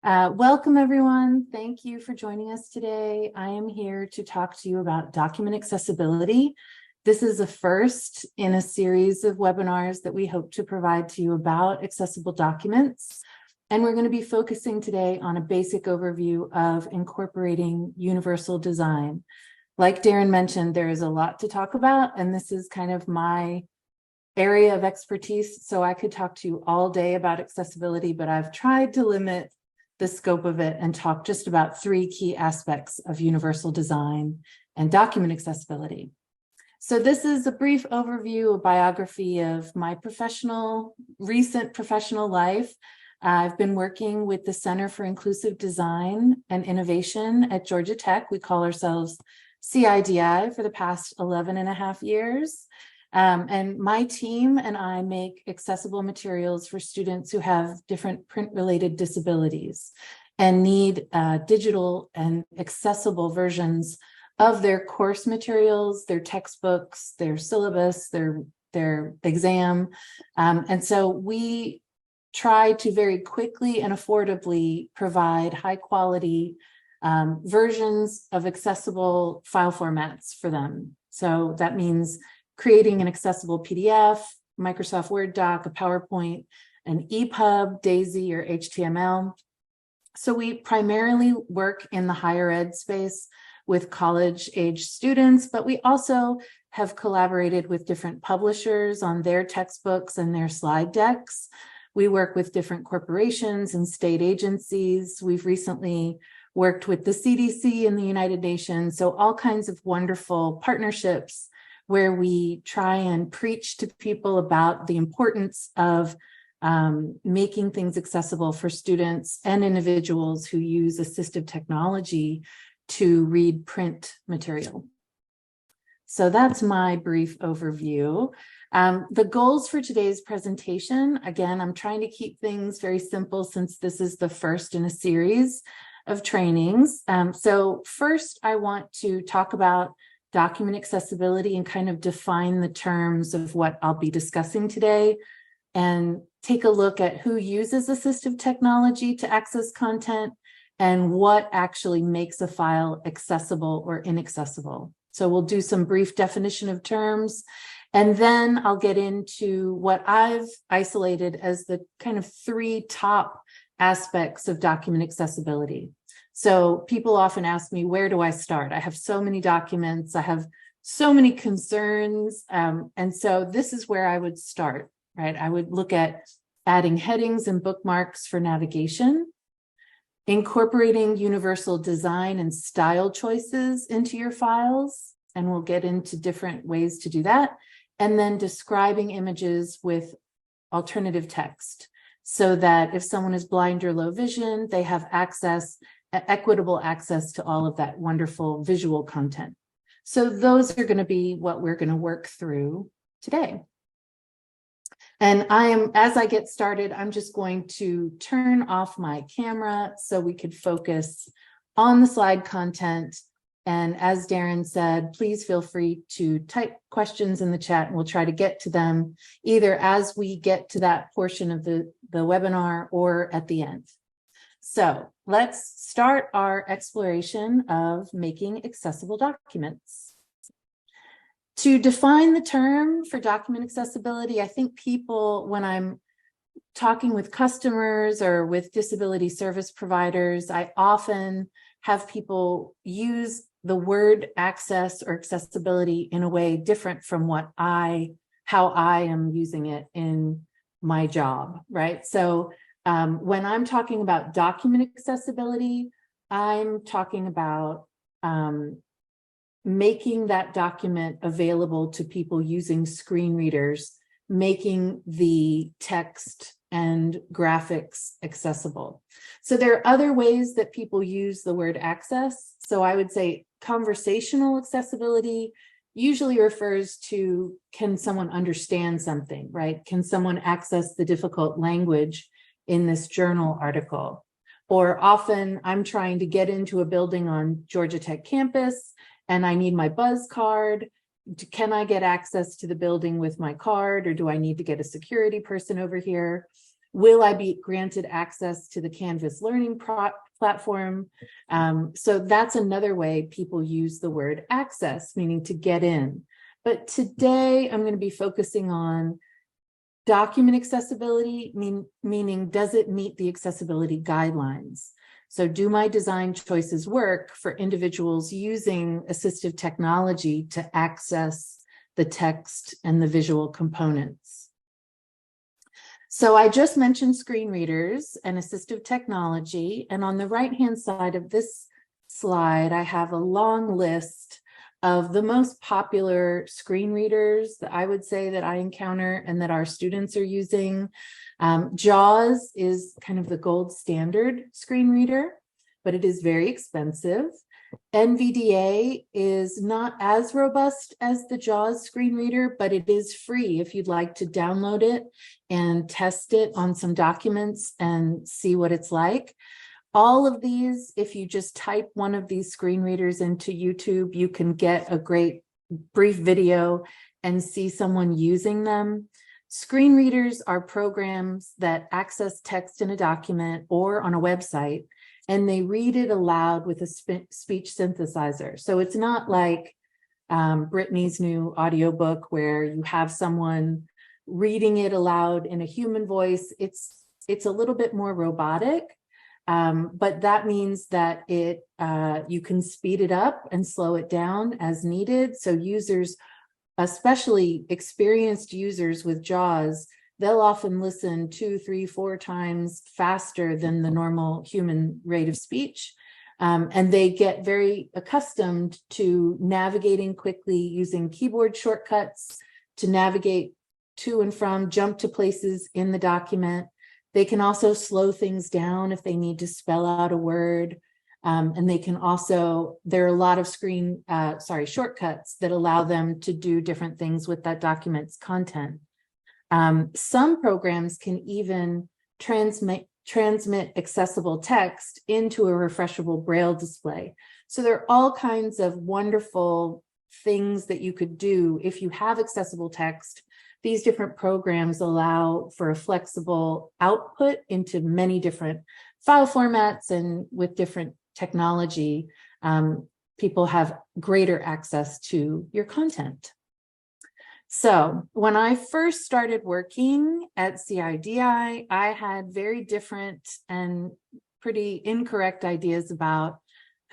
Welcome, everyone. Thank you for joining us today. I am here to talk to you about document accessibility. This is a first in a series of webinars that we hope to provide to you about accessible documents. And we're going to be focusing today on a basic overview of incorporating universal design. Like Darren mentioned, there is a lot to talk about, and this is kind of my area of expertise. So I could talk to you all day about accessibility, but I've tried to limit the scope of it and talk just about three key aspects of universal design and document accessibility. So this is a brief overview, a biography of my recent professional life. I've been working with the Center for Inclusive Design and Innovation at Georgia Tech. We call ourselves CIDI for the past 11 and a half years. And my team and I make accessible materials for students who have different print-related disabilities and need digital and accessible versions of their course materials, their textbooks, their syllabus, their exam. And so we try to very quickly and affordably provide high-quality versions of accessible file formats for them. So that means creating an accessible PDF, Microsoft Word doc, a PowerPoint, an EPUB, DAISY, or HTML. So we primarily work in the higher ed space with college-age students, but we also have collaborated with different publishers on their textbooks and their slide decks. We work with different corporations and state agencies. We've recently worked with the CDC and the United Nations, so all kinds of wonderful partnerships where we try and preach to people about the importance of making things accessible for students and individuals who use assistive technology to read print material. So that's my brief overview. The goals for today's presentation, again, I'm trying to keep things very simple since this is the first in a series of trainings. So first, I want to talk about document accessibility and kind of define the terms of what I'll be discussing today, and take a look at who uses assistive technology to access content and what actually makes a file accessible or inaccessible. So we'll do some brief definition of terms, and then I'll get into what I've isolated as the kind of three top aspects of document accessibility. So people often ask me, where do I start? I have so many documents, I have so many concerns. And so this is where I would start, right? I would look at adding headings and bookmarks for navigation, incorporating universal design and style choices into your files, and we'll get into different ways to do that, and then describing images with alternative text so that if someone is blind or low vision, they have equitable access to all of that wonderful visual content. So those are going to be what we're going to work through today. And as I get started, I'm just going to turn off my camera so we could focus on the slide content. And as Darren said, please feel free to type questions in the chat and we'll try to get to them either as we get to that portion of the webinar or at the end. So let's start our exploration of making accessible documents. To define the term for document accessibility, I think people, when I'm talking with customers or with disability service providers, I often have people use the word access or accessibility in a way different from how I am using it in my job, right? So when I'm talking about document accessibility, I'm talking about making that document available to people using screen readers, making the text and graphics accessible. So there are other ways that people use the word access. So I would say conversational accessibility usually refers to, can someone understand something, right? Can someone access the difficult language in this journal article? Or often I'm trying to get into a building on Georgia Tech campus and I need my buzz card. Can I get access to the building with my card, or do I need to get a security person over here? Will I be granted access to the Canvas learning platform? So that's another way people use the word access, meaning to get in. But today I'm going to be focusing on document accessibility, meaning does it meet the accessibility guidelines? So do my design choices work for individuals using assistive technology to access the text and the visual components? So I just mentioned screen readers and assistive technology, and on the right-hand side of this slide, I have a long list of the most popular screen readers that I would say that I encounter and that our students are using. JAWS is kind of the gold standard screen reader, but it is very expensive. NVDA is not as robust as the JAWS screen reader, but it is free if you'd like to download it and test it on some documents and see what it's like. All of these, if you just type one of these screen readers into YouTube, you can get a great brief video and see someone using them. Screen readers are programs that access text in a document or on a website, and they read it aloud with a speech synthesizer. So it's not like Brittany's new audiobook where you have someone reading it aloud in a human voice. It's a little bit more robotic. But that means that you can speed it up and slow it down as needed. So users, especially experienced users with JAWS, they'll often listen 2, 3, 4 times faster than the normal human rate of speech. And they get very accustomed to navigating quickly using keyboard shortcuts to navigate to and from, jump to places in the document. They can also slow things down if they need to spell out a word. And they can also, there are a lot of shortcuts that allow them to do different things with that document's content. Some programs can even transmit accessible text into a refreshable Braille display. So there are all kinds of wonderful things that you could do if you have accessible text. These different programs allow for a flexible output into many different file formats, and with different technology, people have greater access to your content. So when I first started working at CIDI, I had very different and pretty incorrect ideas about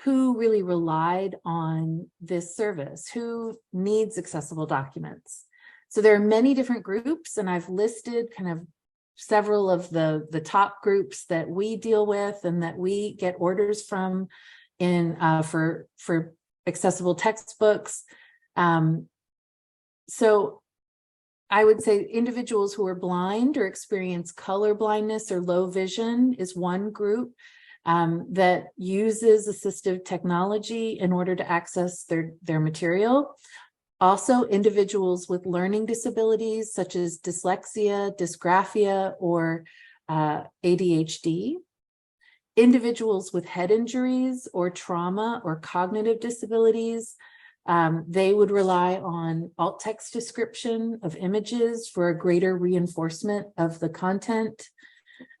who really relied on this service, who needs accessible documents. So there are many different groups, and I've listed kind of several of the top groups that we deal with and that we get orders from for accessible textbooks. So I would say individuals who are blind or experience color blindness or low vision is one group that uses assistive technology in order to access their material. Also, individuals with learning disabilities such as dyslexia, dysgraphia, or ADHD. Individuals with head injuries or trauma or cognitive disabilities, they would rely on alt text description of images for a greater reinforcement of the content.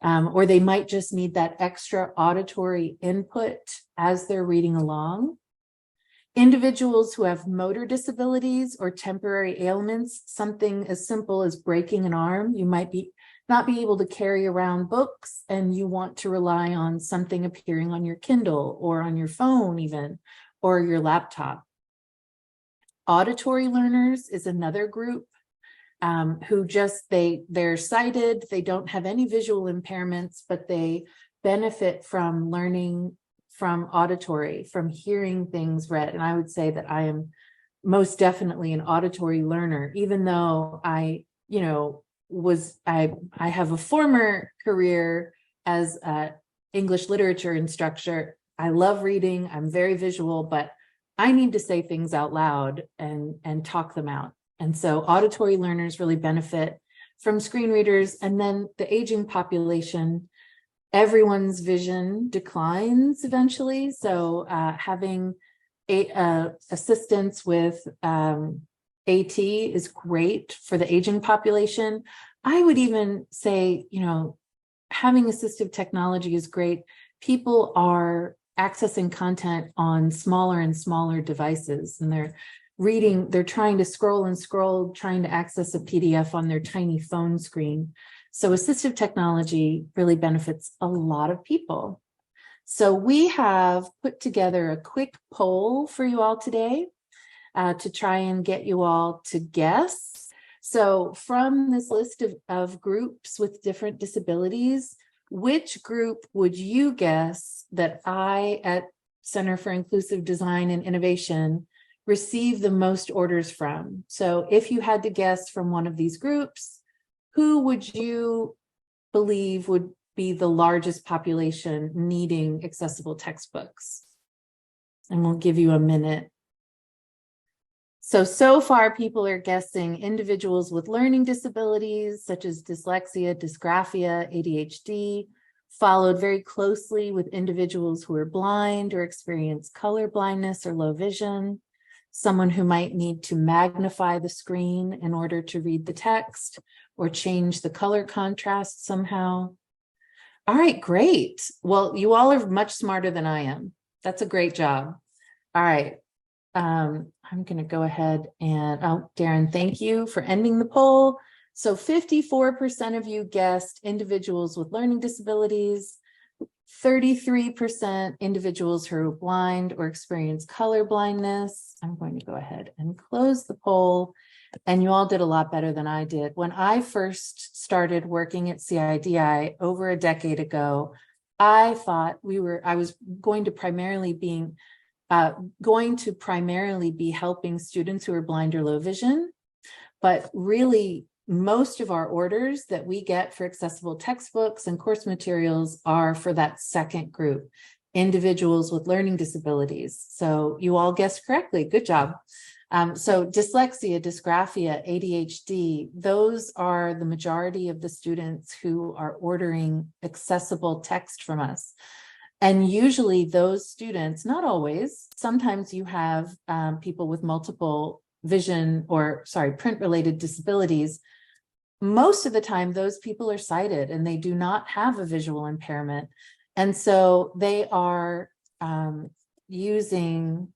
Or they might just need that extra auditory input as they're reading along. Individuals who have motor disabilities or temporary ailments, something as simple as breaking an arm, you might not be able to carry around books, and you want to rely on something appearing on your Kindle or on your phone even, or your laptop. Auditory learners is another group who they're sighted, they don't have any visual impairments, but they benefit from learning from auditory, from hearing things read. And I would say that I am most definitely an auditory learner, even though I have a former career as an English literature instructor. I love reading, I'm very visual, but I need to say things out loud and talk them out. And so auditory learners really benefit from screen readers. And then the aging population, everyone's vision declines eventually. So having assistance with AT is great for the aging population. I would even say, having assistive technology is great. People are accessing content on smaller and smaller devices, and they're trying to scroll and scroll, trying to access a PDF on their tiny phone screen. So assistive technology really benefits a lot of people. So we have put together a quick poll for you all today to try and get you all to guess. So from this list of groups with different disabilities, which group would you guess that I at Center for Inclusive Design and Innovation receive the most orders from? So if you had to guess from one of these groups, who would you believe would be the largest population needing accessible textbooks? And we'll give you a minute. So far, people are guessing individuals with learning disabilities, such as dyslexia, dysgraphia, ADHD, followed very closely with individuals who are blind or experience color blindness or low vision, someone who might need to magnify the screen in order to read the text or change the color contrast somehow. All right, great. Well, you all are much smarter than I am. That's a great job. All right. I'm going to go ahead and, Darren, thank you for ending the poll. So 54% of you guessed individuals with learning disabilities, 33% individuals who are blind or experience color blindness. I'm going to go ahead and close the poll. And you all did a lot better than I did. When I first started working at CIDI over a decade ago, I thought I was going to primarily be helping students who are blind or low vision. But really, most of our orders that we get for accessible textbooks and course materials are for that second group, individuals with learning disabilities. So you all guessed correctly. Good job. So dyslexia, dysgraphia, ADHD, those are the majority of the students who are ordering accessible text from us. And usually those students, not always, sometimes you have people with multiple print-related disabilities. Most of the time, those people are sighted and they do not have a visual impairment. And so they are using,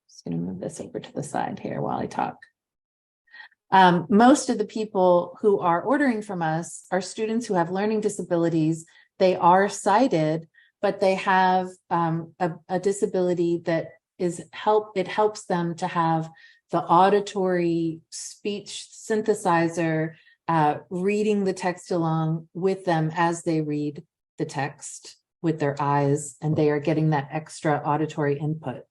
just going to move this over to the side here while I talk. Most of the people who are ordering from us are students who have learning disabilities. They are sighted, but they have a disability that it helps them to have the auditory speech synthesizer reading the text along with them as they read the text with their eyes, and they are getting that extra auditory input.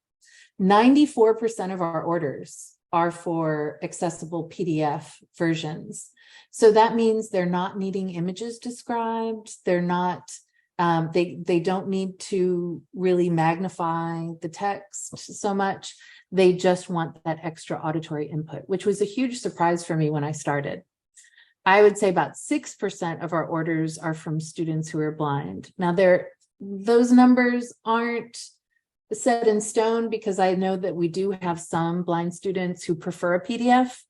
94% of our orders are for accessible PDF versions. So that means they're not needing images described. They're not, they don't need to really magnify the text so much. They just want that extra auditory input, which was a huge surprise for me when I started. I would say about 6% of our orders are from students who are blind. Now, those numbers aren't set in stone because I know that we do have some blind students who prefer a PDF,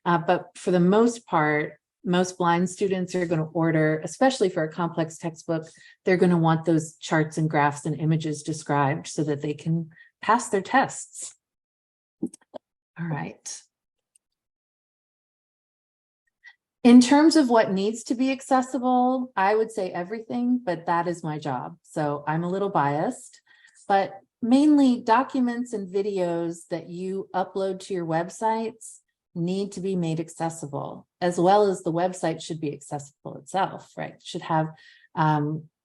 but for the most part, most blind students are going to order, especially for a complex textbook, they're going to want those charts and graphs and images described so that they can pass their tests. All right. In terms of what needs to be accessible, I would say everything, but that is my job. So I'm a little biased, but mainly documents and videos that you upload to your websites need to be made accessible, as well as the website should be accessible itself, right? It should have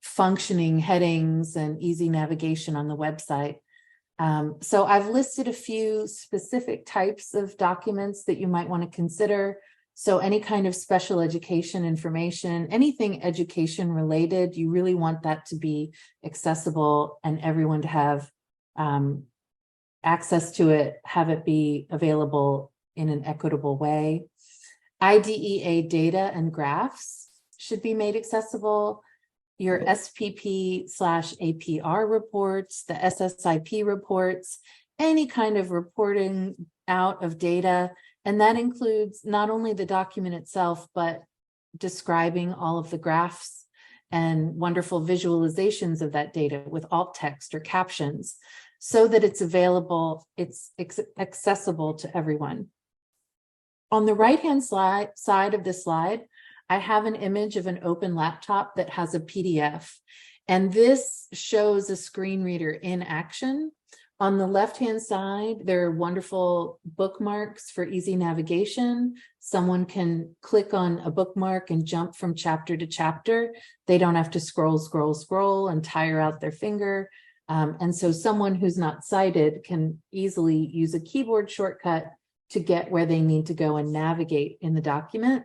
functioning headings and easy navigation on the website. So I've listed a few specific types of documents that you might want to consider. So any kind of special education information, anything education related, you really want that to be accessible and everyone to have access to it, have it be available in an equitable way. IDEA data and graphs should be made accessible. Your SPP/APR reports, the SSIP reports, any kind of reporting out of data. And that includes not only the document itself, but describing all of the graphs and wonderful visualizations of that data with alt text or captions so that it's available, it's accessible to everyone. On the right-hand side of this slide, I have an image of an open laptop that has a PDF, and this shows a screen reader in action. On the left-hand side, there are wonderful bookmarks for easy navigation. Someone can click on a bookmark and jump from chapter to chapter. They don't have to scroll and tire out their finger. And so someone who's not sighted can easily use a keyboard shortcut to get where they need to go and navigate in the document.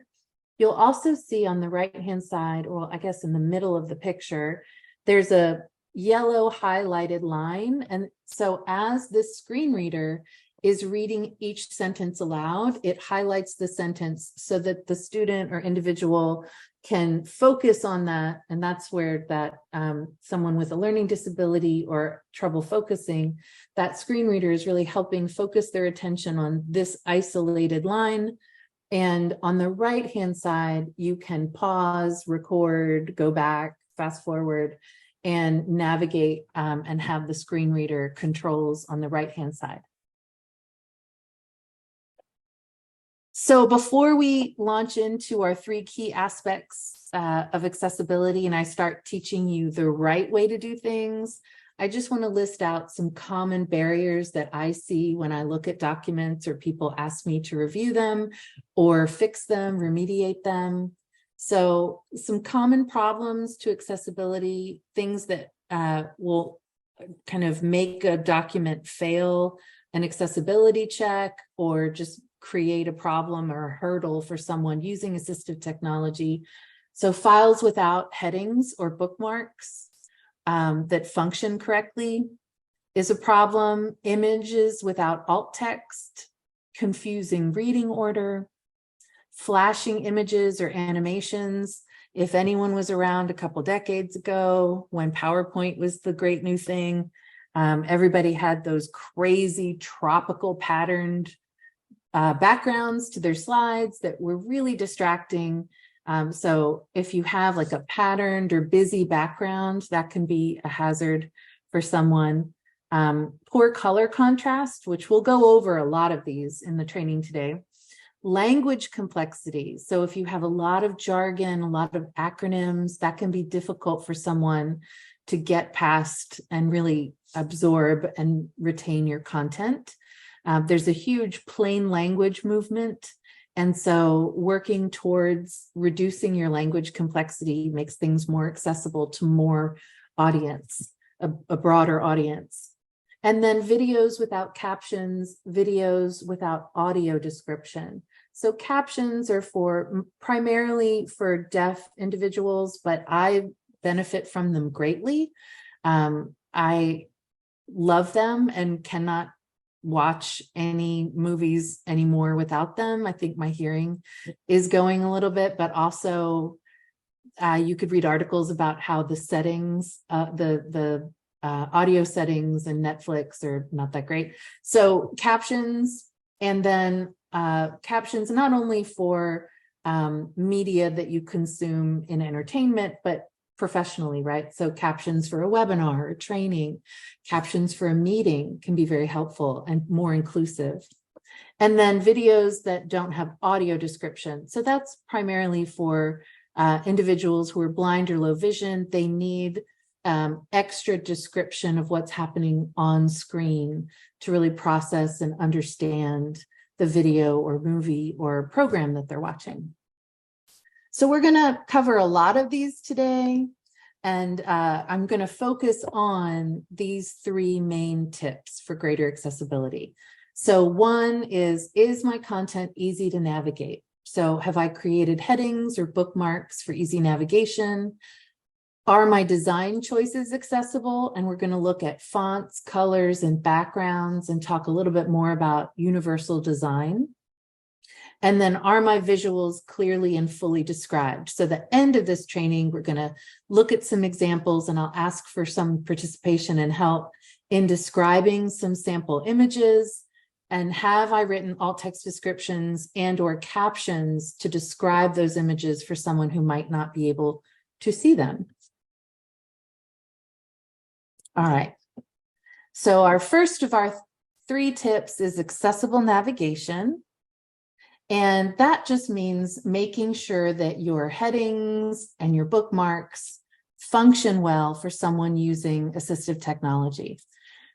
You'll also see on the right-hand side, or I guess in the middle of the picture, there's a yellow highlighted line. And so as this screen reader is reading each sentence aloud, it highlights the sentence so that the student or individual can focus on that. And that's where that someone with a learning disability or trouble focusing, that screen reader is really helping focus their attention on this isolated line. And on the right-hand side, you can pause, record, go back, fast forward, and navigate and have the screen reader controls on the right-hand side. So before we launch into our 3 key aspects of accessibility and I start teaching you the right way to do things, I just want to list out some common barriers that I see when I look at documents or people ask me to review them or fix them, remediate them. So some common problems to accessibility, things that will kind of make a document fail an accessibility check or just create a problem or a hurdle for someone using assistive technology. So files without headings or bookmarks that function correctly is a problem. Images without alt text, confusing reading order, flashing images or animations. If anyone was around a couple decades ago when PowerPoint was the great new thing, everybody had those crazy tropical patterned backgrounds to their slides that were really distracting. So if you have like a patterned or busy background, that can be a hazard for someone. Poor color contrast, which we'll go over a lot of these in the training today. Language complexity. So if you have a lot of jargon, a lot of acronyms, that can be difficult for someone to get past and really absorb and retain your content. There's a huge plain language movement. And so working towards reducing your language complexity makes things more accessible to more audience, a broader audience. And then videos without captions, videos without audio description. So captions are primarily for deaf individuals, but I benefit from them greatly. I love them and cannot watch any movies anymore without them. I think my hearing is going a little bit, but also you could read articles about how the settings, the audio settings in Netflix are not that great. So captions, and then captions not only for media that you consume in entertainment, but professionally, right? So captions for a webinar or training, captions for a meeting can be very helpful and more inclusive. And then videos that don't have audio description. So that's primarily for individuals who are blind or low vision. They need extra description of what's happening on screen to really process and understand the video or movie or program that they're watching. So we're going to cover a lot of these today, and I'm going to focus on these 3 main tips for greater accessibility. So one is my content easy to navigate? So have I created headings or bookmarks for easy navigation? Are my design choices accessible? And we're going to look at fonts, colors, and backgrounds and talk a little bit more about universal design. And then are my visuals clearly and fully described? So the end of this training, we're going to look at some examples and I'll ask for some participation and help in describing some sample images And have I written alt text descriptions and or captions to describe those images for someone who might not be able to see them? All right. So our first of our 3 tips is accessible navigation. And that just means making sure that your headings and your bookmarks function well for someone using assistive technology.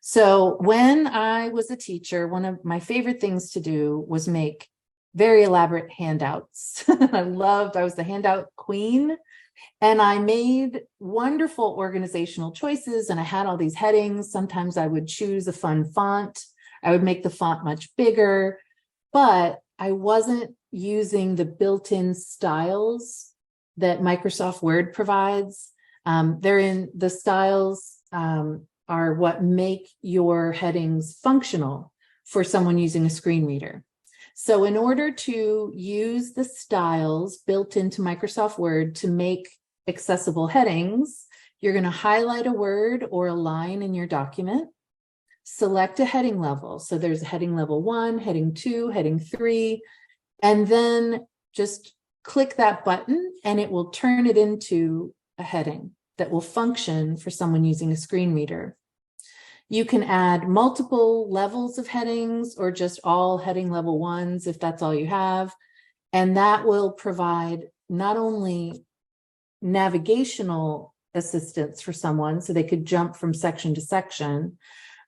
So when I was a teacher, one of my favorite things to do was make very elaborate handouts. I was the handout queen, and I made wonderful organizational choices, and I had all these headings. Sometimes I would choose a fun font. I would make the font much bigger, but I wasn't using the built-in styles that Microsoft Word provides. The styles are what make your headings functional for someone using a screen reader. So in order to use the styles built into Microsoft Word to make accessible headings, you're going to highlight a word or a line in your document, select a heading level. So there's a heading level 1, heading 2, heading 3, and then just click that button and it will turn it into a heading that will function for someone using a screen reader. You can add multiple levels of headings or just all heading level 1s if that's all you have. And that will provide not only navigational assistance for someone so they could jump from section to section,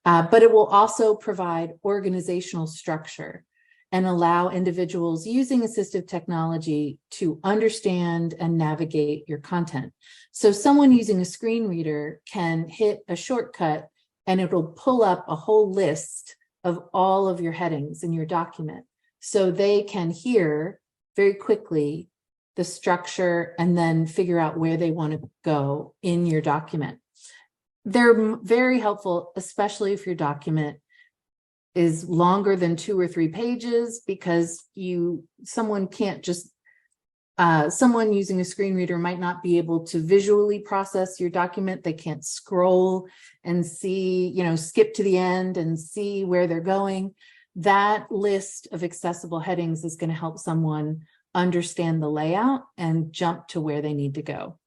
but it will also provide organizational structure and allow individuals using assistive technology to understand and navigate your content. So someone using a screen reader can hit a shortcut and it will pull up a whole list of all of your headings in your document. So they can hear very quickly the structure and then figure out where they want to go in your document. They're very helpful, especially if your document is longer than 2 or 3 pages, because someone using a screen reader might not be able to visually process your document. They can't scroll and see, skip to the end and see where they're going. That list of accessible headings is going to help someone understand the layout and jump to where they need to go.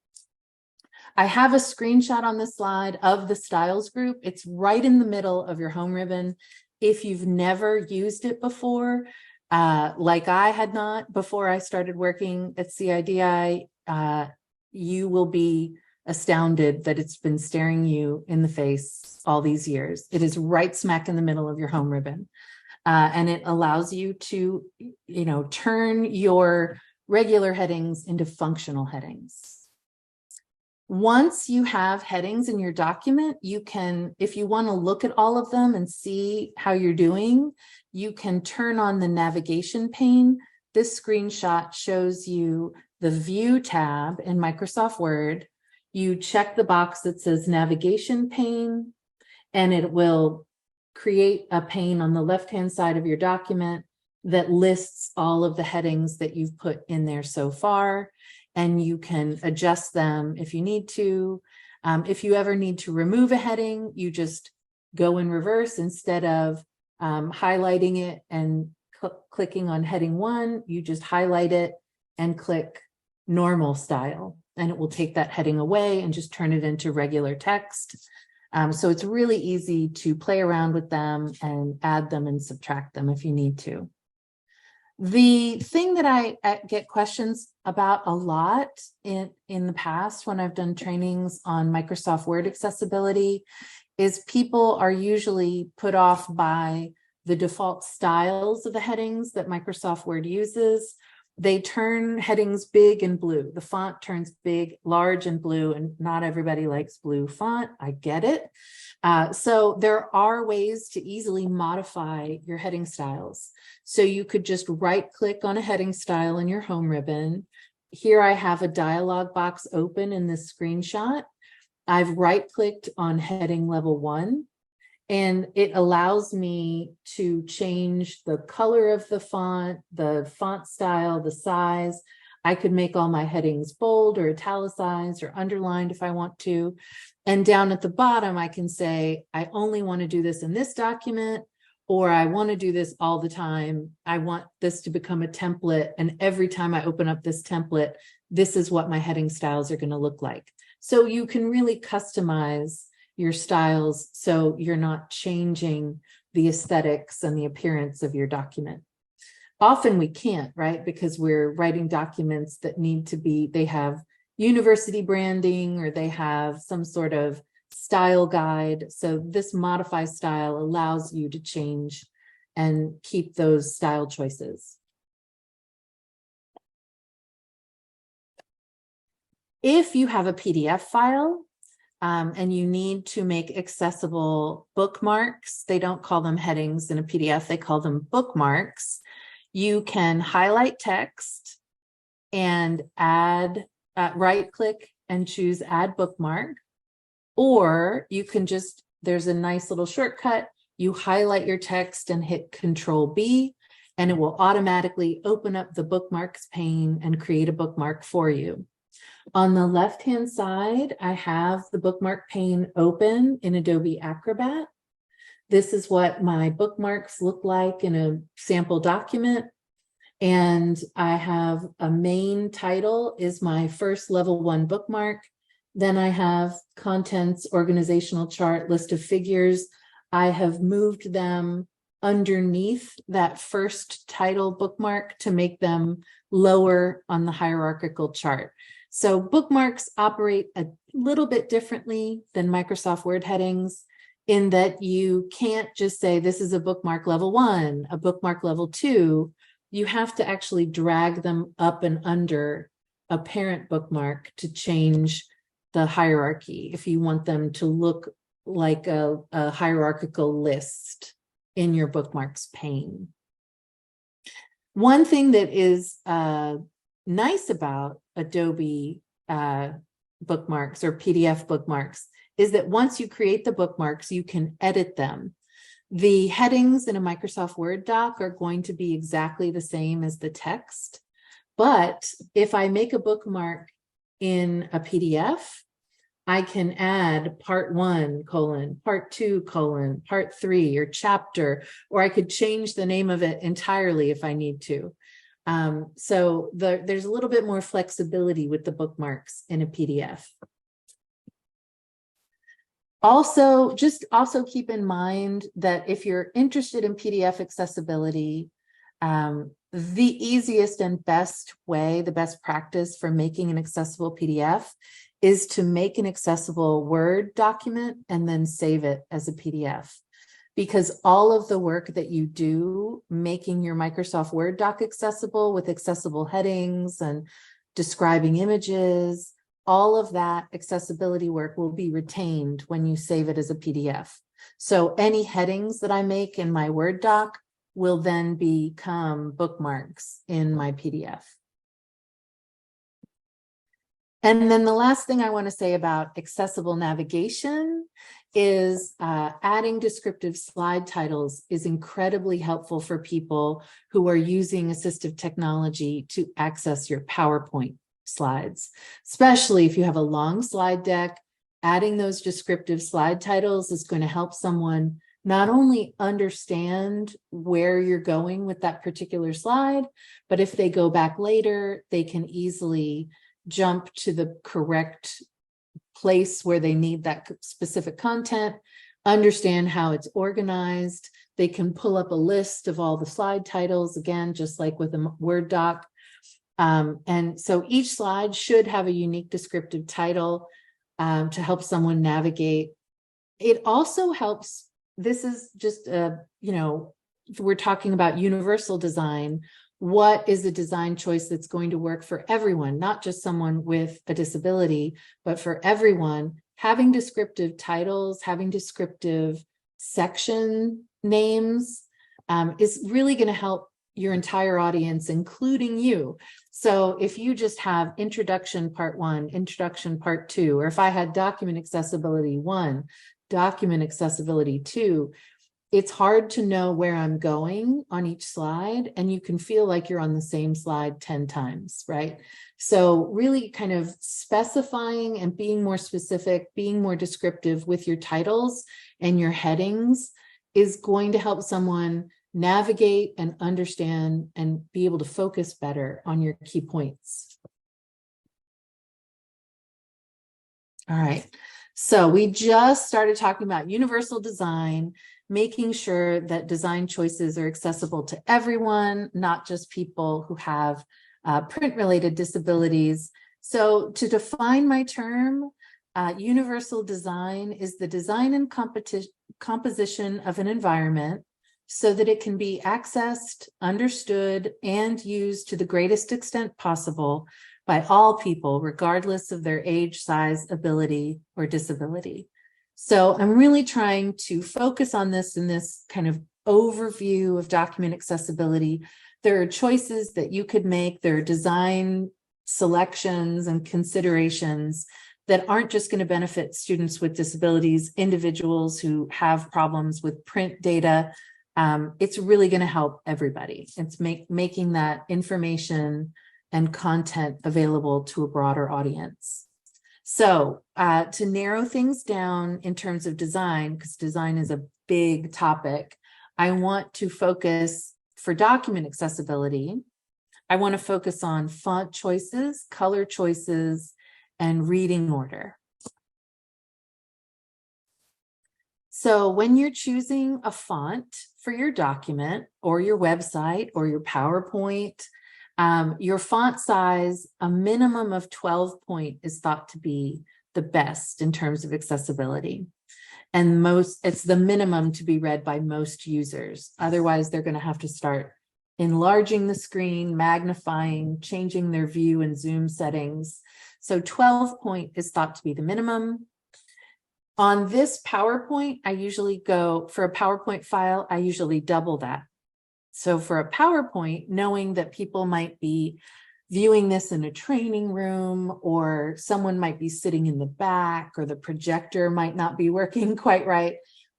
I have a screenshot on this slide of the styles group. It's right in the middle of your home ribbon. If you've never used it before, like I had not before I started working at CIDI, you will be astounded that it's been staring you in the face all these years. It is right smack in the middle of your home ribbon. And it allows you to, turn your regular headings into functional headings. Once you have headings in your document, you can, if you want to look at all of them and see how you're doing, you can turn on the navigation pane. This screenshot shows you the View tab in Microsoft Word. You check the box that says Navigation Pane, and it will create a pane on the left-hand side of your document that lists all of the headings that you've put in there so far, and you can adjust them if you need to. If you ever need to remove a heading, you just go in reverse. Instead of highlighting it and clicking on heading 1, you just highlight it and click normal style, and it will take that heading away and just turn it into regular text. So it's really easy to play around with them and add them and subtract them if you need to. The thing that I get questions about a lot in the past when I've done trainings on Microsoft Word accessibility is people are usually put off by the default styles of the headings that Microsoft Word uses. They turn headings big and blue. The font turns big, large, and blue, and not everybody likes blue font. I get it. So there are ways to easily modify your heading styles. So you could just right-click on a heading style in your home ribbon. Here I have a dialog box open in this screenshot. I've right-clicked on heading level 1. And it allows me to change the color of the font style, the size. I could make all my headings bold or italicized or underlined if I want to. And down at the bottom, I can say, I only want to do this in this document, or I want to do this all the time. I want this to become a template. And every time I open up this template, this is what my heading styles are going to look like. So you can really customize your styles so you're not changing the aesthetics and the appearance of your document. Often we can't, right? Because we're writing documents that need to be, they have university branding or they have some sort of style guide. So this modify style allows you to change and keep those style choices. If you have a PDF file and you need to make accessible bookmarks, they don't call them headings in a PDF, they call them bookmarks. You can highlight text and add, right click and choose add bookmark. Or you can just, there's a nice little shortcut. You highlight your text and hit Control B, and it will automatically open up the bookmarks pane and create a bookmark for you. On the left-hand side, I have the bookmark pane open in Adobe Acrobat. This is what my bookmarks look like in a sample document. And I have a main title is my first level 1 bookmark. Then I have contents, organizational chart, list of figures. I have moved them underneath that first title bookmark to make them lower on the hierarchical chart. So bookmarks operate a little bit differently than Microsoft Word headings in that you can't just say this is a bookmark level 1, a bookmark level 2. You have to actually drag them up and under a parent bookmark to change the hierarchy if you want them to look like a hierarchical list in your bookmarks pane. One thing that is nice about Adobe bookmarks or PDF bookmarks is that once you create the bookmarks, you can edit them. The headings in a Microsoft Word doc are going to be exactly the same as the text. But if I make a bookmark in a PDF, I can add part 1, part 2, part 3, or chapter, or I could change the name of it entirely if I need to. So there's a little bit more flexibility with the bookmarks in a PDF. Also keep in mind that if you're interested in PDF accessibility, the easiest and best way, the best practice for making an accessible PDF is to make an accessible Word document and then save it as a PDF. Because all of the work that you do making your Microsoft Word doc accessible with accessible headings and describing images, all of that accessibility work will be retained when you save it as a PDF. So any headings that I make in my Word doc will then become bookmarks in my PDF. And then the last thing I want to say about accessible navigation is adding descriptive slide titles is incredibly helpful for people who are using assistive technology to access your PowerPoint slides, especially if you have a long slide deck. Adding those descriptive slide titles is going to help someone not only understand where you're going with that particular slide, but if they go back later, they can easily jump to the correct place where they need that specific content, understand how it's organized. They can pull up a list of all the slide titles, again, just like with a Word doc. And so each slide should have a unique descriptive title to help someone navigate. It also helps, this is just, we're talking about universal design. What is a design choice that's going to work for everyone, not just someone with a disability, but for everyone? Having descriptive titles, having descriptive section names is really going to help your entire audience, including you. So if you just have introduction part 1, introduction part 2, or if I had document accessibility 1, document accessibility 2, it's hard to know where I'm going on each slide, and you can feel like you're on the same slide 10 times, right? So really kind of specifying and being more specific, being more descriptive with your titles and your headings is going to help someone navigate and understand and be able to focus better on your key points. All right, so we just started talking about universal design, making sure that design choices are accessible to everyone, not just people who have print-related disabilities. So to define my term, universal design is the design and composition of an environment so that it can be accessed, understood, and used to the greatest extent possible by all people, regardless of their age, size, ability, or disability. So I'm really trying to focus on this in this kind of overview of document accessibility. There are choices that you could make. There are design selections and considerations that aren't just going to benefit students with disabilities, individuals who have problems with print data. It's really going to help everybody. It's making that information and content available to a broader audience. So to narrow things down in terms of design, because design is a big topic, I want to focus for document accessibility. I want to focus on font choices, color choices, and reading order. So when you're choosing a font for your document or your website or your PowerPoint, your font size, a minimum of 12 point is thought to be the best in terms of accessibility. And it's the minimum to be read by most users. Otherwise, they're going to have to start enlarging the screen, magnifying, changing their view and zoom settings. So 12 point is thought to be the minimum. On this PowerPoint, I usually go, for a PowerPoint file, I usually double that. So for a PowerPoint, knowing that people might be viewing this in a training room, or someone might be sitting in the back, or the projector might not be working quite right,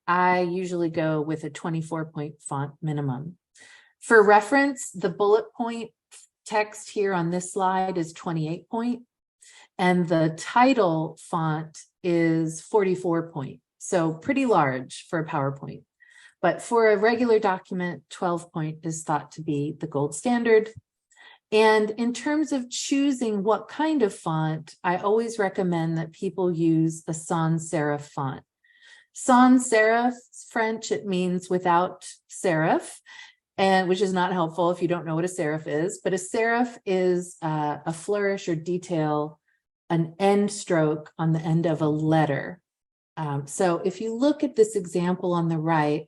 I usually go with a 24-point font minimum. For reference, the bullet point text here on this slide is 28 point, and the title font is 44 point. So pretty large for a PowerPoint. But for a regular document, 12 point is thought to be the gold standard. And in terms of choosing what kind of font, I always recommend that people use a sans serif font. Sans serif, French, it means without serif, and which is not helpful if you don't know what a serif is. But a serif is a flourish or detail, an end stroke on the end of a letter. So if you look at this example on the right,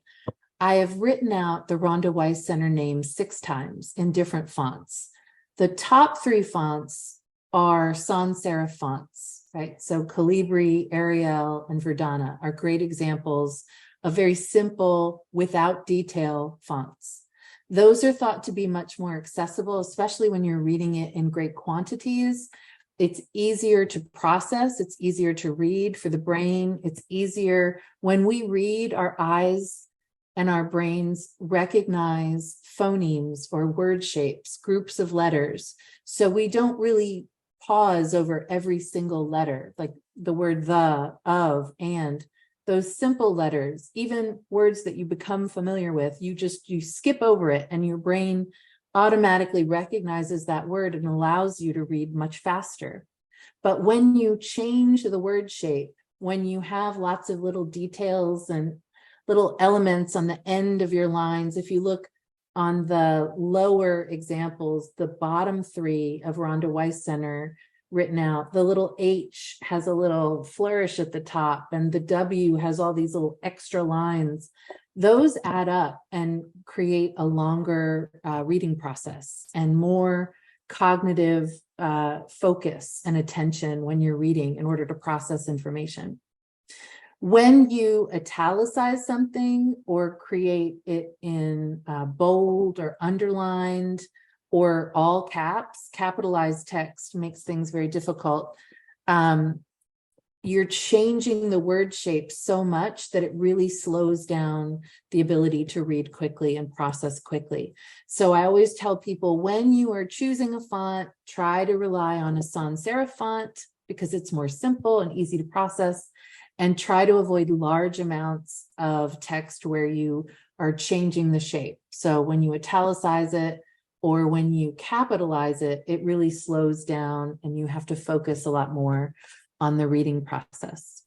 I have written out the Rhonda Weiss Center name 6 times in different fonts. The top 3 fonts are sans serif fonts, right? So Calibri, Arial, and Verdana are great examples of very simple, without detail fonts. Those are thought to be much more accessible, especially when you're reading it in great quantities. It's easier to process, it's easier to read for the brain, it's easier when we read, our eyes and our brains recognize phonemes or word shapes, groups of letters. So we don't really pause over every single letter, like the word the, of, and. Those simple letters, even words that you become familiar with, you skip over it and your brain automatically recognizes that word and allows you to read much faster. But when you change the word shape, when you have lots of little details and little elements on the end of your lines, if you look on the lower examples, the bottom 3 of Rhonda Weiss Center written out, the little H has a little flourish at the top, and the W has all these little extra lines. Those add up and create a longer reading process and more cognitive focus and attention when you're reading in order to process information. When you italicize something or create it in bold or underlined or all caps, capitalized text makes things very difficult. You're changing the word shape so much that it really slows down the ability to read quickly and process quickly. So I always tell people, when you are choosing a font, try to rely on a sans serif font because it's more simple and easy to process. and try to avoid large amounts of text where you are changing the shape. So when you italicize it or when you capitalize it, it really slows down and you have to focus a lot more on the reading process.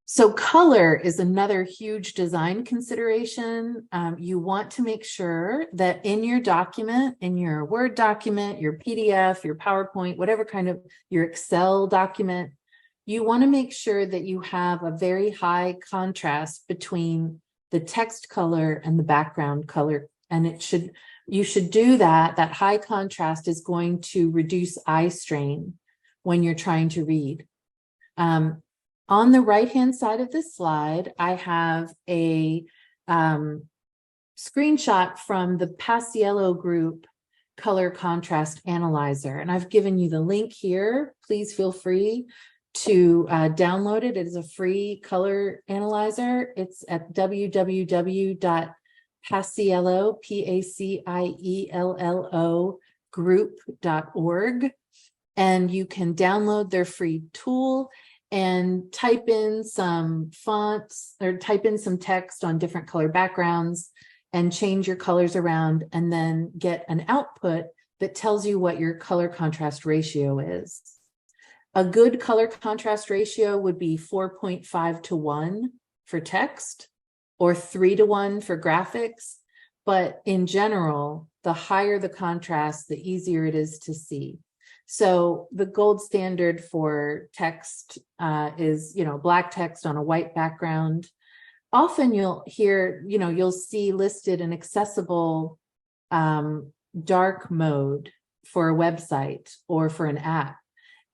So color is another huge design consideration. You want to make sure that in your document, in your Word document, your PDF, your PowerPoint, whatever kind of your Excel document, you want to make sure that you have a very high contrast between the text color and the background color. And you should do that. That high contrast is going to reduce eye strain when you're trying to read. On the right-hand side of this slide, I have a screenshot from the Paciello Group Color Contrast Analyzer, and I've given you the link here. Please feel free to download it. It is a free color analyzer. It's at www.paciello, Paciello group.org, and you can download their free tool and type in some fonts or type in some text on different color backgrounds and change your colors around, and then get an output that tells you what your color contrast ratio is. A good color contrast ratio would be 4.5 to 1 for text or 3 to 1 for graphics. But in general, the higher the contrast, the easier it is to see. So the gold standard for text is, black text on a white background. Often you'll hear, you'll see listed an accessible dark mode for a website or for an app.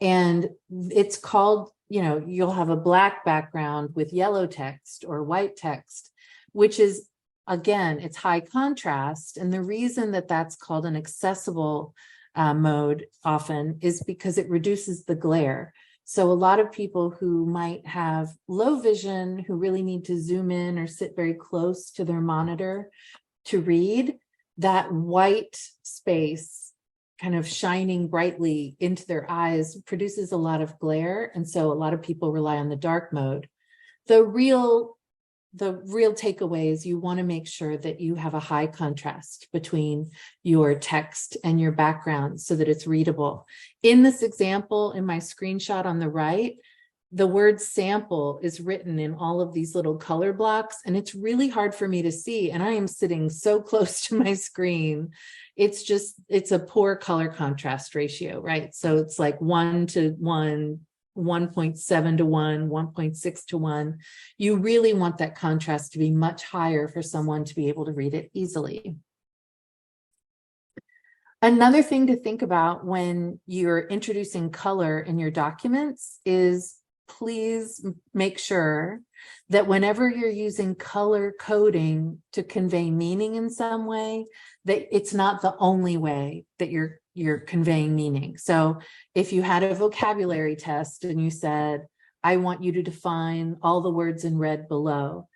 And it's called, you'll have a black background with yellow text or white text, which is, again, it's high contrast. And the reason that that's called an accessible mode often is because it reduces the glare. So a lot of people who might have low vision, who really need to zoom in or sit very close to their monitor to read, that white space kind of shining brightly into their eyes produces a lot of glare. And so a lot of people rely on the dark mode. The real takeaway is you want to make sure that you have a high contrast between your text and your background so that it's readable. In this example, in my screenshot on the right, the word sample is written in all of these little color blocks, and it's really hard for me to see. And I am sitting so close to my screen. It's a poor color contrast ratio, right? So it's like 1 to 1, 1.7 to 1, 1.6 to 1. You really want that contrast to be much higher for someone to be able to read it easily. Another thing to think about when you're introducing color in your documents is please make sure that whenever you're using color coding to convey meaning in some way, that it's not the only way that you're conveying meaning. So if you had a vocabulary test and you said, I want you to define all the words in red below,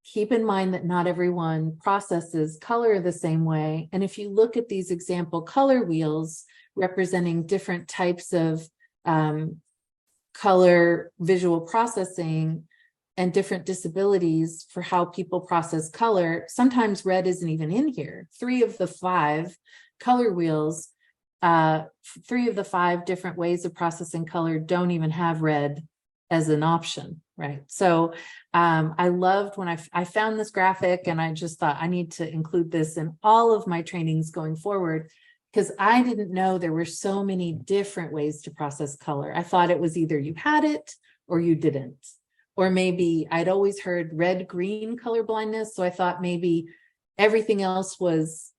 keep in mind that not everyone processes color the same way. And if you look at these example color wheels representing different types of color visual processing and different disabilities for how people process color, sometimes red isn't even in here. 3 of the 5 color wheels, 3 of the 5 different ways of processing color don't even have red as an option, right? So I loved when I found this graphic, and I just thought I need to include this in all of my trainings going forward, because I didn't know there were so many different ways to process color. I thought it was either you had it or you didn't. Or maybe I'd always heard red-green color blindness, so I thought maybe everything else was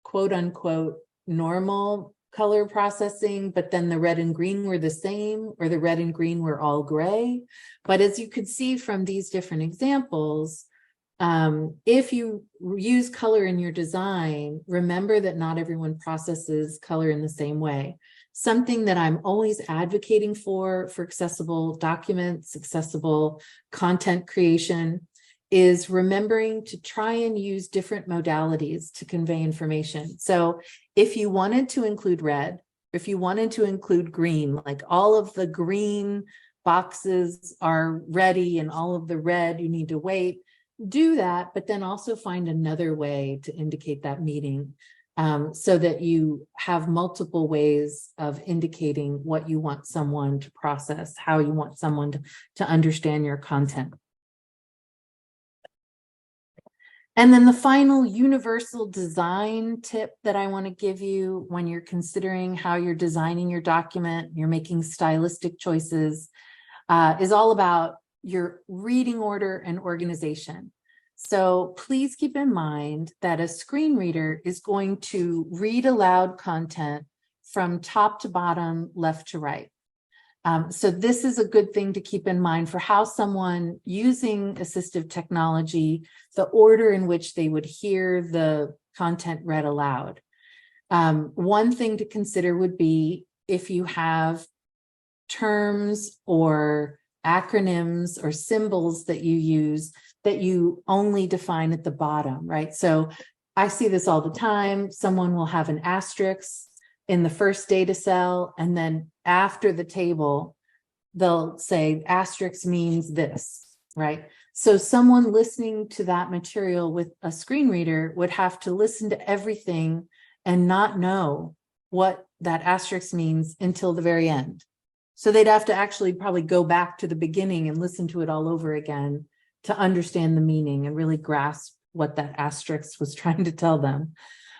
quote unquote normal color processing, but then the red and green were the same, or the red and green were all gray. But as you could see from these different examples, if you use color in your design, remember that not everyone processes color in the same way. Something that I'm always advocating for accessible documents, accessible content creation, is remembering to try and use different modalities to convey information. So if you wanted to include red, if you wanted to include green, like all of the green boxes are ready and all of the red, you need to wait. Do that, but then also find another way to indicate that meaning, so that you have multiple ways of indicating what you want someone to process, how you want someone to understand your content. And then the final universal design tip that I want to give you when you're considering how you're designing your document, you're making stylistic choices, is all about your reading order and organization. So please keep in mind that a screen reader is going to read aloud content from top to bottom, left to right. So this is a good thing to keep in mind for how someone using assistive technology, the order in which they would hear the content read aloud. One thing to consider would be if you have terms or acronyms or symbols that you use that you only define at the bottom, right? So I see this all the time. Someone will have an asterisk in the first data cell, and then after the table, they'll say asterisk means this, right? So someone listening to that material with a screen reader would have to listen to everything and not know what that asterisk means until the very end. So they'd have to actually probably go back to the beginning and listen to it all over again to understand the meaning and really grasp what that asterisk was trying to tell them.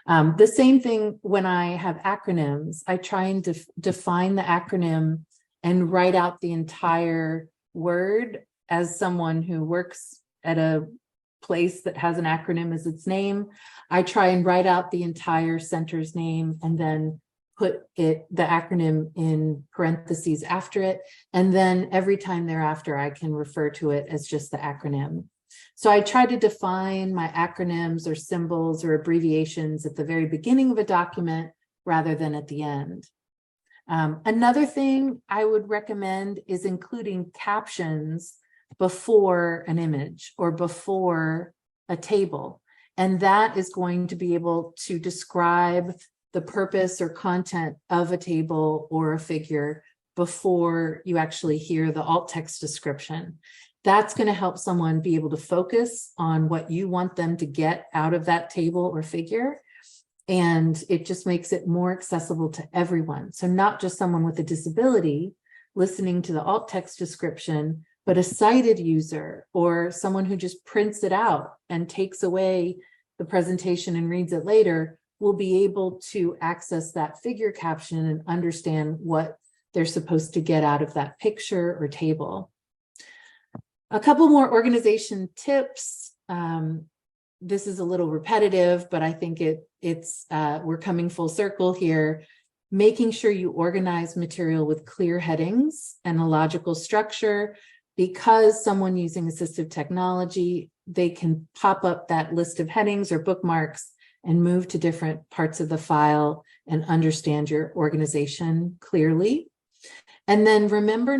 The same thing when I have acronyms. I try and define the acronym and write out the entire word. As someone who works at a place that has an acronym as its name, I try and write out the entire center's name and then put the acronym in parentheses after it. And then every time thereafter, I can refer to it as just the acronym. So I try to define my acronyms or symbols or abbreviations at the very beginning of a document rather than at the end. Another thing I would recommend is including captions before an image or before a table. And that is going to be able to describe the purpose or content of a table or a figure before you actually hear the alt text description. That's going to help someone be able to focus on what you want them to get out of that table or figure. And it just makes it more accessible to everyone. So not just someone with a disability listening to the alt text description, but a sighted user or someone who just prints it out and takes away the presentation and reads it later will be able to access that figure caption and understand what they're supposed to get out of that picture or table. A couple more organization tips. This is a little repetitive, but I think we're coming full circle here. Making sure you organize material with clear headings and a logical structure. Because someone using assistive technology, they can pop up that list of headings or bookmarks and move to different parts of the file and understand your organization clearly. And then remember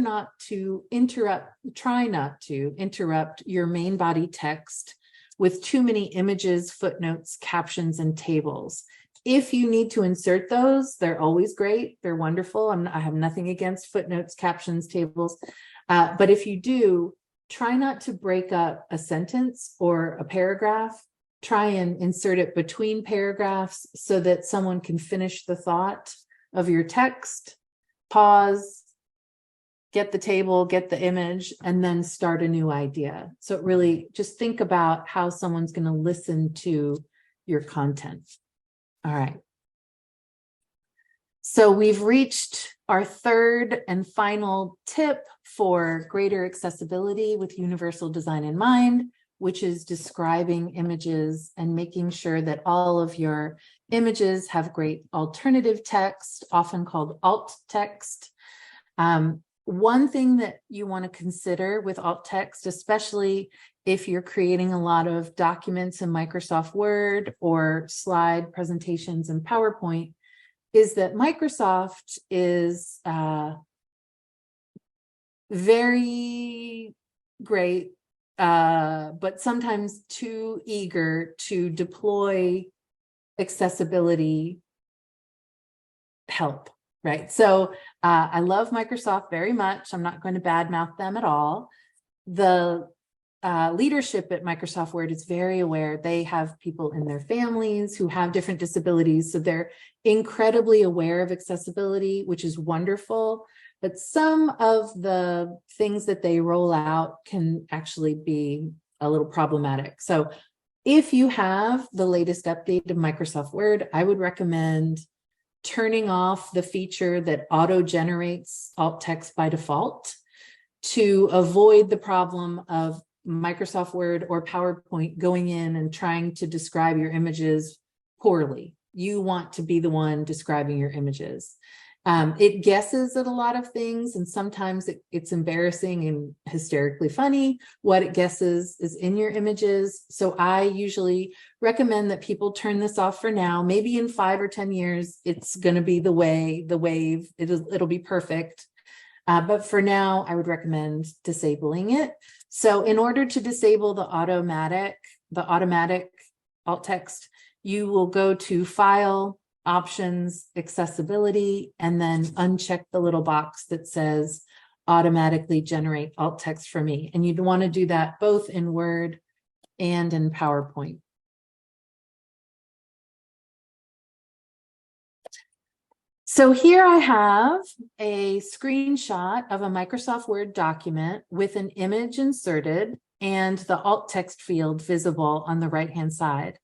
try not to interrupt your main body text with too many images, footnotes, captions, and tables. If you need to insert those, they're always great. They're wonderful. I have nothing against footnotes, captions, tables. But if you do, try not to break up a sentence or a paragraph. Try and insert it between paragraphs so that someone can finish the thought of your text, pause, get the table, get the image, and then start a new idea. So really just think about how someone's going to listen to your content. All right. So we've reached our third and final tip for greater accessibility with universal design in mind, which is describing images and making sure that all of your images have great alternative text, often called alt text. One thing that you want to consider with alt text, especially if you're creating a lot of documents in Microsoft Word or slide presentations in PowerPoint, is that Microsoft is very great, but sometimes too eager to deploy accessibility help, right? So I love Microsoft very much. I'm not going to badmouth them at all. The leadership at Microsoft Word is very aware. They have people in their families who have different disabilities. So they're incredibly aware of accessibility, which is wonderful. But some of the things that they roll out can actually be a little problematic. So if you have the latest update of Microsoft Word, I would recommend turning off the feature that auto-generates alt text by default to avoid the problem of Microsoft Word or PowerPoint going in and trying to describe your images poorly. You want to be the one describing your images. It guesses at a lot of things, and sometimes it's embarrassing and hysterically funny what it guesses is in your images. So I usually recommend that people turn this off for now. Maybe in 5 or 10 years, it's going to be the wave. It'll be perfect. But for now, I would recommend disabling it. So in order to disable the automatic alt text, you will go to File, Options, Accessibility, and then uncheck the little box that says automatically generate alt text for me. And you'd want to do that both in Word and in PowerPoint. So here I have a screenshot of a Microsoft Word document with an image inserted and the alt text field visible on the right-hand side.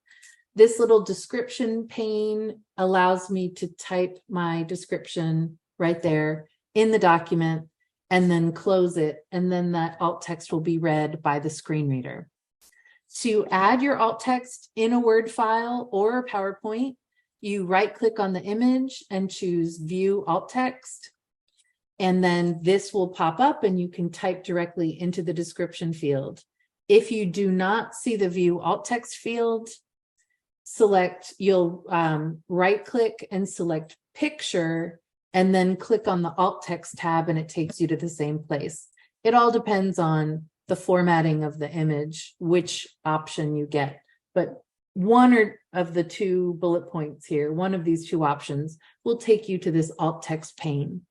This little description pane allows me to type my description right there in the document and then close it. And then that alt text will be read by the screen reader. To add your alt text in a Word file or a PowerPoint, you right-click on the image and choose View Alt Text. And then this will pop up and you can type directly into the description field. If you do not see the View Alt Text field, you'll right-click and select Picture, and then click on the Alt Text tab and it takes you to the same place. It all depends on the formatting of the image, which option you get. But one of the two bullet points here, one of these two options will take you to this alt text pane.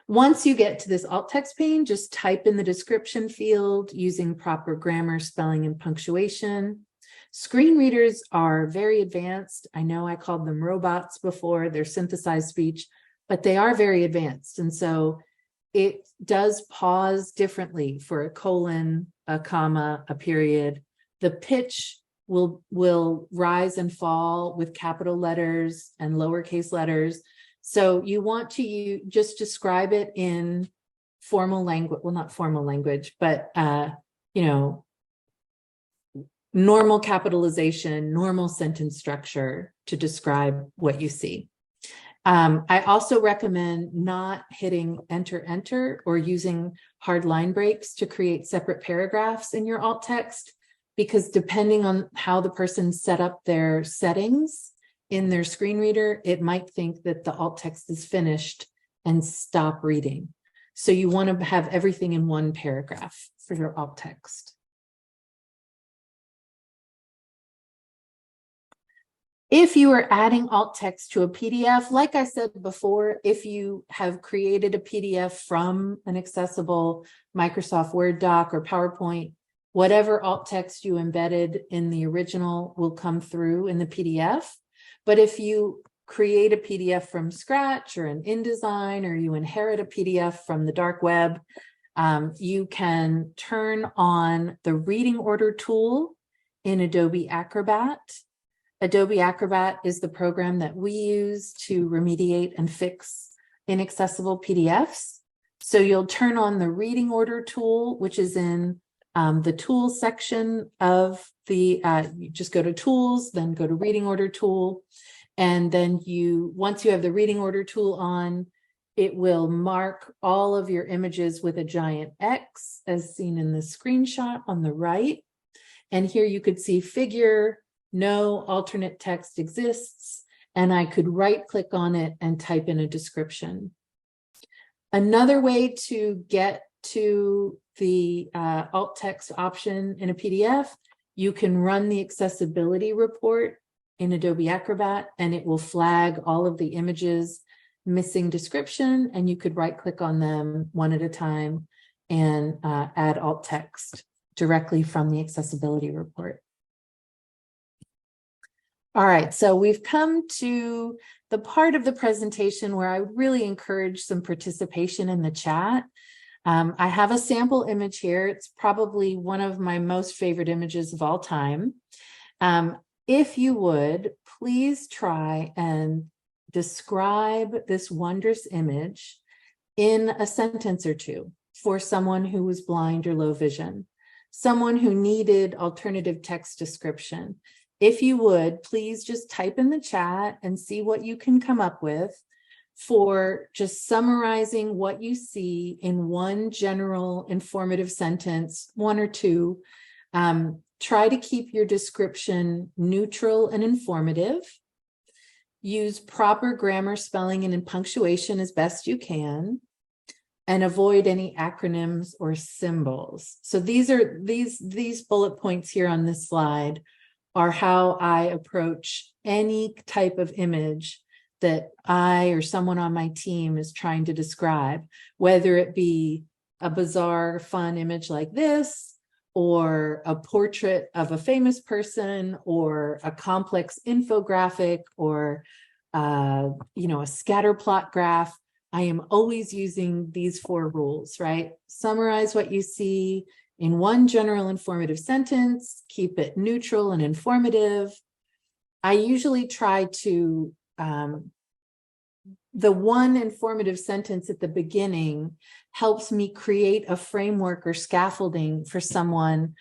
Once you get to this alt text pane, just type in the description field using proper grammar, spelling, and punctuation. Screen readers are very advanced. I know I called them robots before. They're synthesized speech, but they are very advanced. And so it does pause differently for a colon, a comma, a period. The pitch will rise and fall with capital letters and lowercase letters. So you want to just describe it in formal language, well, not formal language, but, normal capitalization, normal sentence structure to describe what you see. I also recommend not hitting enter, or using hard line breaks to create separate paragraphs in your alt text, because depending on how the person set up their settings in their screen reader, it might think that the alt text is finished and stop reading. So you want to have everything in one paragraph for your alt text. If you are adding alt text to a PDF, like I said before, if you have created a PDF from an accessible Microsoft Word doc or PowerPoint, whatever alt text you embedded in the original will come through in the PDF. But if you create a PDF from scratch or an InDesign, or you inherit a PDF from the dark web, you can turn on the reading order tool in Adobe Acrobat. Adobe Acrobat is the program that we use to remediate and fix inaccessible PDFs. So you'll turn on the reading order tool, which is in the tools section of the, you just go to tools, then go to reading order tool. And then once you have the reading order tool on, it will mark all of your images with a giant X, as seen in the screenshot on the right. And here you could see figure, no alternate text exists, and I could right click on it and type in a description. Another way to get to the alt text option in a PDF, you can run the accessibility report in Adobe Acrobat, and it will flag all of the images missing description, and you could right click on them one at a time and add alt text directly from the accessibility report. All right, so we've come to the part of the presentation where I would really encourage some participation in the chat. I have a sample image here. It's probably one of my most favorite images of all time. If you would, please try and describe this wondrous image in a sentence or two for someone who was blind or low vision, someone who needed alternative text description. If you would, please just type in the chat and see what you can come up with for just summarizing what you see in one general informative sentence, one or two. Try to keep your description neutral and informative. Use proper grammar, spelling, and punctuation as best you can, and avoid any acronyms or symbols. So these bullet points here on this slide are how I approach any type of image that I or someone on my team is trying to describe, whether it be a bizarre, fun image like this, or a portrait of a famous person, or a complex infographic, or a scatter plot graph. I am always using these 4 rules, right? Summarize what you see in one general informative sentence, keep it neutral and informative. I usually try to, the one informative sentence at the beginning helps me create a framework or scaffolding for someone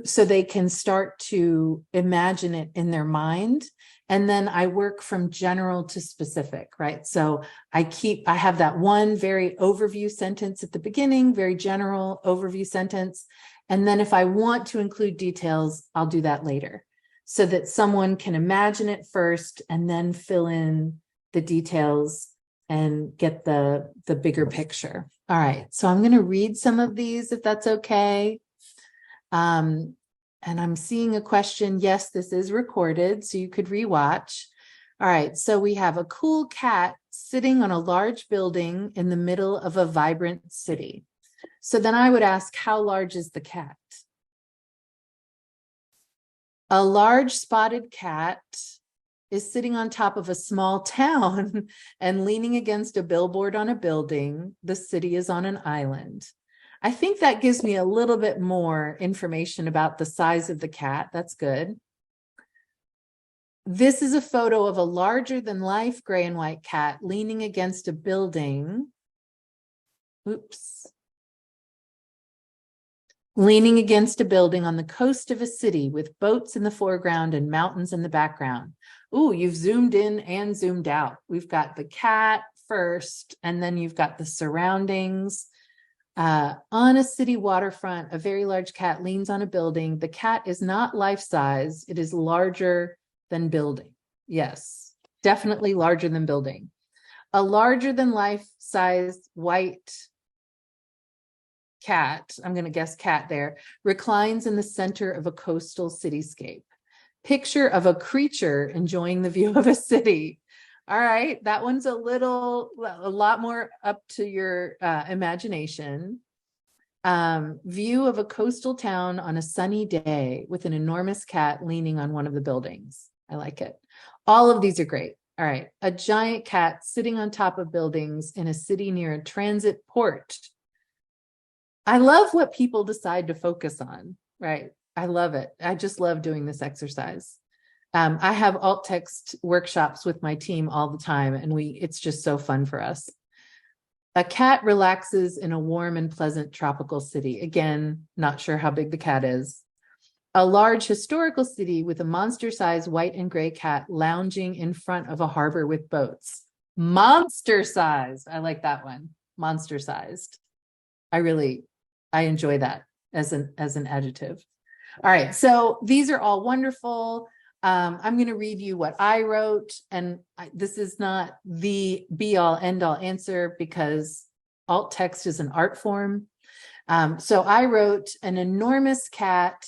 so they can start to imagine it in their mind. And then I work from general to specific, right? So I have that one very overview sentence at the beginning, very general overview sentence. And then if I want to include details, I'll do that later so that someone can imagine it first and then fill in the details and get the bigger picture. All right, so I'm going to read some of these if that's okay. And I'm seeing a question. Yes, this is recorded, so you could rewatch. All right, so we have a cool cat sitting on a large building in the middle of a vibrant city. So then I would ask, how large is the cat? A large spotted cat is sitting on top of a small town and leaning against a billboard on a building. The city is on an island. I think that gives me a little bit more information about the size of the cat. That's good. This is a photo of a larger than life gray and white cat leaning against a building. Oops. Leaning against a building on the coast of a city with boats in the foreground and mountains in the background. Ooh, you've zoomed in and zoomed out. We've got the cat first, and then you've got the surroundings. On a city waterfront, a very large cat leans on a building. The cat is not life-size. It is larger than building. Yes, definitely larger than building. A larger than life-sized white cat, I'm going to guess cat there, reclines in the center of a coastal cityscape. Picture of a creature enjoying the view of a city. All right, that one's a lot more up to your imagination. View of a coastal town on a sunny day with an enormous cat leaning on one of the buildings. I like it. All of these are great. All right, a giant cat sitting on top of buildings in a city near a transit port. I love what people decide to focus on, right? I love it. I just love doing this exercise. I have alt text workshops with my team all the time, and it's just so fun for us. A cat relaxes in a warm and pleasant tropical city. Again, not sure how big the cat is. A large historical city with a monster-sized white and gray cat lounging in front of a harbor with boats. Monster-sized. I like that one. Monster-sized. I enjoy that as an adjective. All right, so these are all wonderful. I'm going to read you what I wrote, and this is not the be-all, end-all answer because alt text is an art form. So I wrote an enormous cat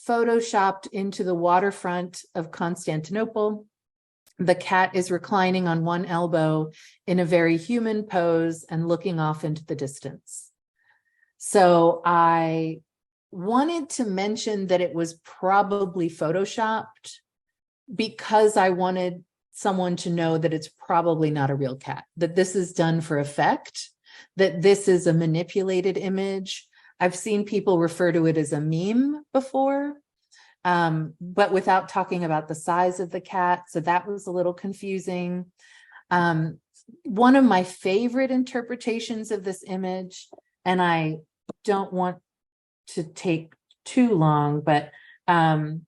photoshopped into the waterfront of Constantinople. The cat is reclining on one elbow in a very human pose and looking off into the distance. So I wanted to mention that it was probably photoshopped because I wanted someone to know that it's probably not a real cat, that this is done for effect, that this is a manipulated image. I've seen people refer to it as a meme before, but without talking about the size of the cat. So that was a little confusing. One of my favorite interpretations of this image, and I don't want to take too long, but one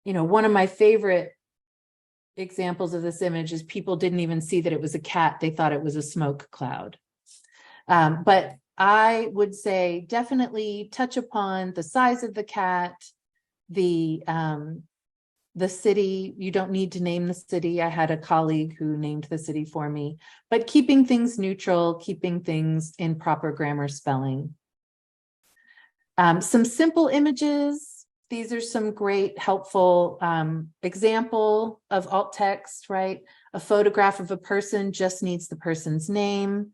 of my favorite examples of this image is people didn't even see that it was a cat. They thought it was a smoke cloud. But I would say definitely touch upon the size of the cat, the city. You don't need to name the city. I had a colleague who named the city for me, but keeping things neutral, keeping things in proper grammar spelling. Some simple images. These are some great, helpful example of alt text, right? A photograph of a person just needs the person's name.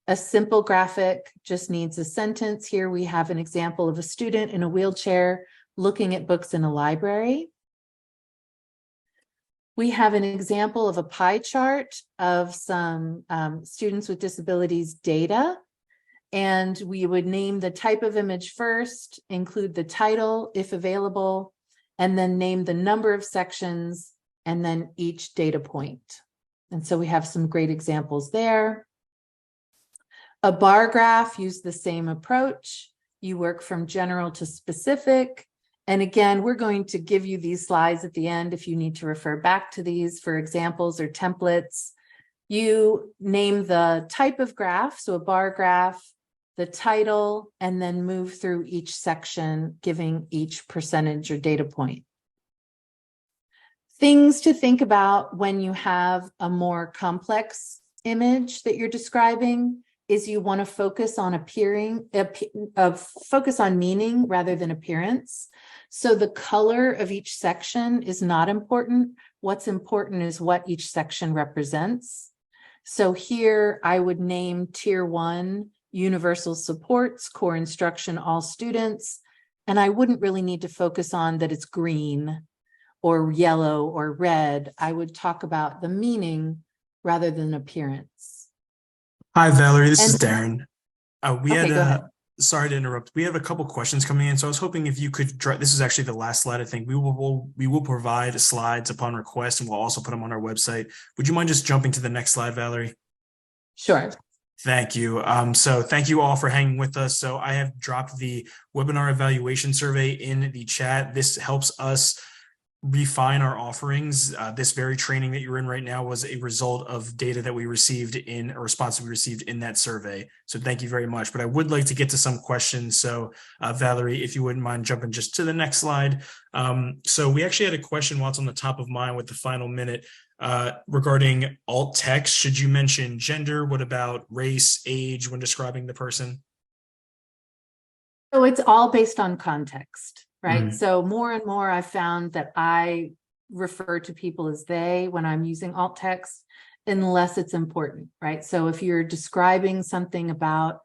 A simple graphic just needs a sentence. Here we have an example of a student in a wheelchair looking at books in a library. We have an example of a pie chart of some students with disabilities data. And we would name the type of image first, include the title if available, and then name the number of sections and then each data point. And so we have some great examples there. A bar graph, use the same approach. You work from general to specific. And again, we're going to give you these slides at the end if you need to refer back to these for examples or templates. You name the type of graph, so a bar graph, the title, and then move through each section, giving each percentage or data point. Things to think about when you have a more complex image that you're describing is you want to focus on focus on meaning rather than appearance. So the color of each section is not important. What's important is what each section represents. So here I would name Tier 1, universal supports, core instruction, all students. And I wouldn't really need to focus on that it's green or yellow or red. I would talk about the meaning rather than appearance. Hi, Valerie. This is Darren. Go ahead. Sorry to interrupt. We have a couple questions coming in. So I was hoping if you could, this is actually the last slide. I think we will provide slides upon request, and we'll also put them on our website. Would you mind just jumping to the next slide, Valerie? Sure. Thank you. So thank you all for hanging with us. So I have dropped the webinar evaluation survey in the chat. This helps us refine our offerings. This very training that you're in right now was a result of data that we received a response that we received in that survey. So thank you very much. But I would like to get to some questions. So Valerie, if you wouldn't mind jumping just to the next slide. So we actually had a question while it's on the top of mind with the final minute regarding alt text. Should you mention gender? What about race, age when describing the person? So it's all based on context, right? Mm-hmm. So more and more I've found that I refer to people as they when I'm using alt text, unless it's important, right? So if you're describing something about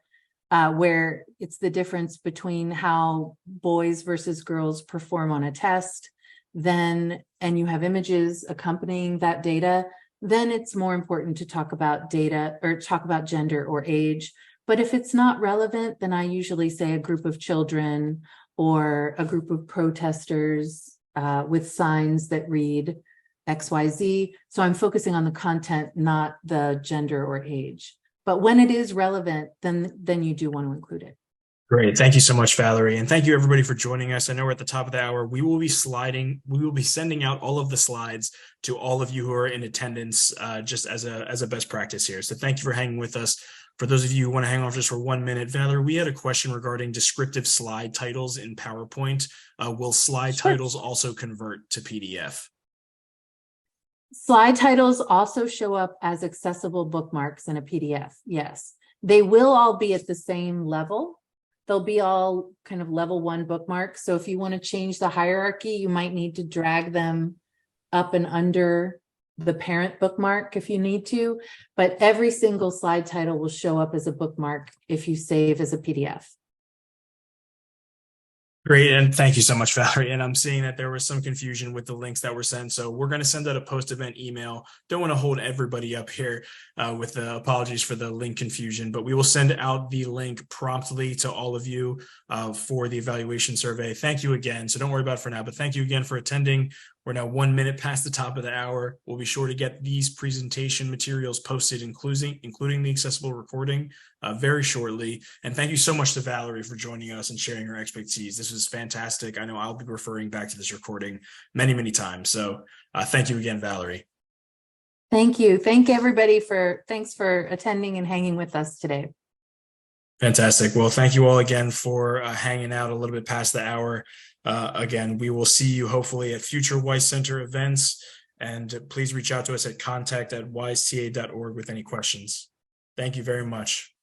where it's the difference between how boys versus girls perform on a test, then, and you have images accompanying that data, then it's more important to talk about data or talk about gender or age. But if it's not relevant, then I usually say a group of children or a group of protesters with signs that read XYZ. So I'm focusing on the content, not the gender or age. But when it is relevant, then you do want to include it. Great. Thank you so much, Valerie. And thank you everybody for joining us. I know we're at the top of the hour. We will be sending out all of the slides to all of you who are in attendance, just as a best practice here. So thank you for hanging with us. For those of you who want to hang on just for 1 minute, Valerie, we had a question regarding descriptive slide titles in PowerPoint. Will slide titles also convert to PDF? Slide titles also show up as accessible bookmarks in a PDF. Yes, they will all be at the same level. They'll be all kind of level 1 bookmarks. So if you want to change the hierarchy, you might need to drag them up and under the parent bookmark if you need to, but every single slide title will show up as a bookmark if you save as a PDF. Great, and thank you so much, Valerie. And I'm seeing that there was some confusion with the links that were sent, so we're going to send out a post-event email. Don't want to hold everybody up here with the apologies for the link confusion, but we will send out the link promptly to all of you for the evaluation survey. Thank you again. So don't worry about it for now, but thank you again for attending. We're now 1 minute past the top of the hour. We'll be sure to get these presentation materials posted, including the accessible recording very shortly. And thank you so much to Valerie for joining us and sharing her expertise. This was fantastic. I know I'll be referring back to this recording many, many times. So thank you again, Valerie. Thank you. Thanks for attending and hanging with us today. Fantastic. Well, thank you all again for hanging out a little bit past the hour. Again, we will see you hopefully at future Weiss Center events, and please reach out to us at contact@weissta.org with any questions. Thank you very much.